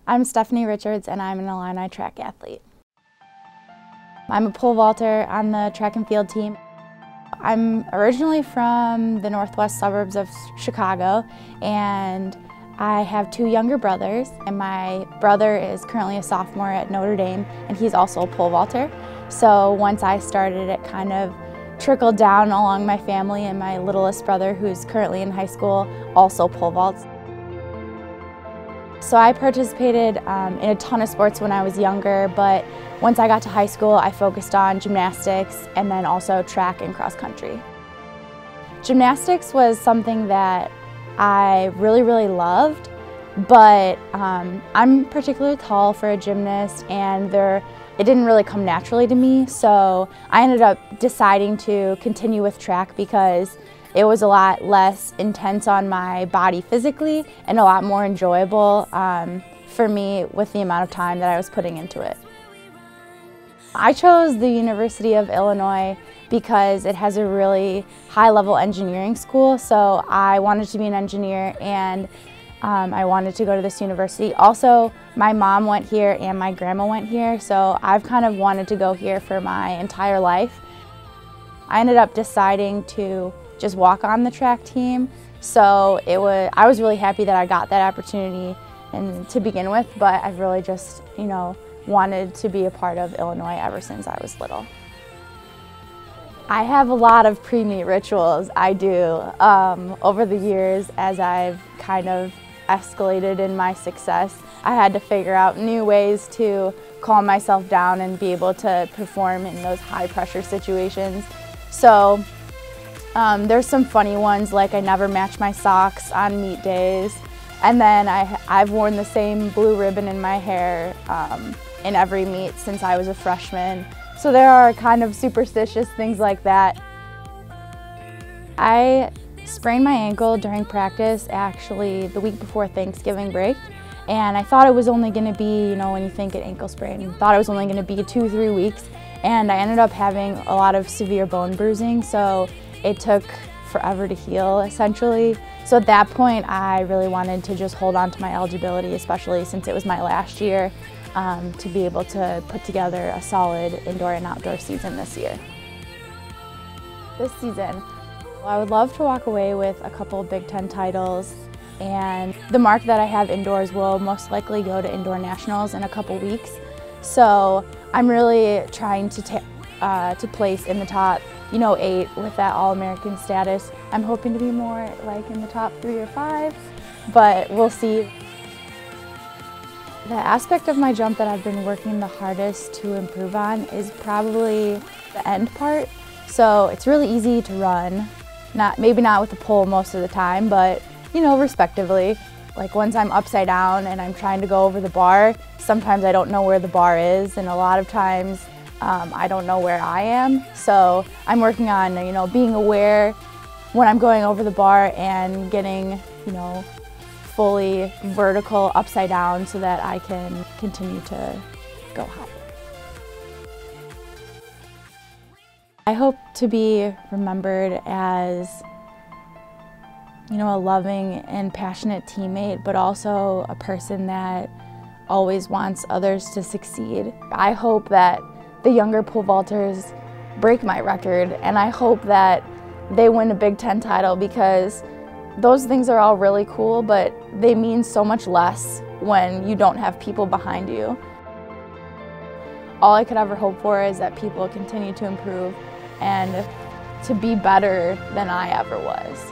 I'm Stephanie Richartz and I'm an Illini track athlete. I'm a pole vaulter on the track and field team. I'm originally from the northwest suburbs of Chicago, and I have two younger brothers, and my brother is currently a sophomore at Notre Dame, and he's also a pole vaulter. So once I started, it kind of trickled down along my family, and my littlest brother, who's currently in high school, also pole vaults. So I participated in a ton of sports when I was younger, but once I got to high school, I focused on gymnastics and then also track and cross country. Gymnastics was something that I really loved, but I'm particularly tall for a gymnast, and it didn't really come naturally to me, so I ended up deciding to continue with track because it was a lot less intense on my body physically and a lot more enjoyable for me with the amount of time that I was putting into it. I chose the University of Illinois because it has a really high-level engineering school, so I wanted to be an engineer, and I wanted to go to this university. Also, my mom went here and my grandma went here, so I've kind of wanted to go here for my entire life. I ended up deciding to just walk on the track team, so I was really happy that I got that opportunity and to begin with, but I've really just, wanted to be a part of Illinois ever since I was little. I have a lot of pre-meet rituals I do over the years. As I've kind of escalated in my success, I had to figure out new ways to calm myself down and be able to perform in those high pressure situations. So there's some funny ones, like I never match my socks on meet days, and then I've worn the same blue ribbon in my hair in every meet since I was a freshman. So there are kind of superstitious things like that. I sprained my ankle during practice actually the week before Thanksgiving break, and I thought it was only going to be, when you think an ankle sprain, thought it was only going to be 2-3 weeks, and I ended up having a lot of severe bone bruising, so it took forever to heal, essentially. So at that point, I really wanted to just hold on to my eligibility, especially since it was my last year, to be able to put together a solid indoor and outdoor season this year. This season, I would love to walk away with a couple of Big Ten titles, and the mark that I have indoors will most likely go to indoor nationals in a couple weeks. So I'm really trying to place in the top 8 with that All-American status. I'm hoping to be more like in the top 3 or 5, but we'll see. The aspect of my jump that I've been working the hardest to improve on is probably the end part. So it's really easy to run, maybe not with the pole most of the time, but respectively. Like once I'm upside down and I'm trying to go over the bar, sometimes I don't know where the bar is, and a lot of times I don't know where I am. So I'm working on being aware when I'm going over the bar and getting fully vertical upside down so that I can continue to go higher. I hope to be remembered as a loving and passionate teammate, but also a person that always wants others to succeed. I hope that the younger pole vaulters break my record, and I hope that they win a Big Ten title, because those things are all really cool, but they mean so much less when you don't have people behind you. All I could ever hope for is that people continue to improve and to be better than I ever was.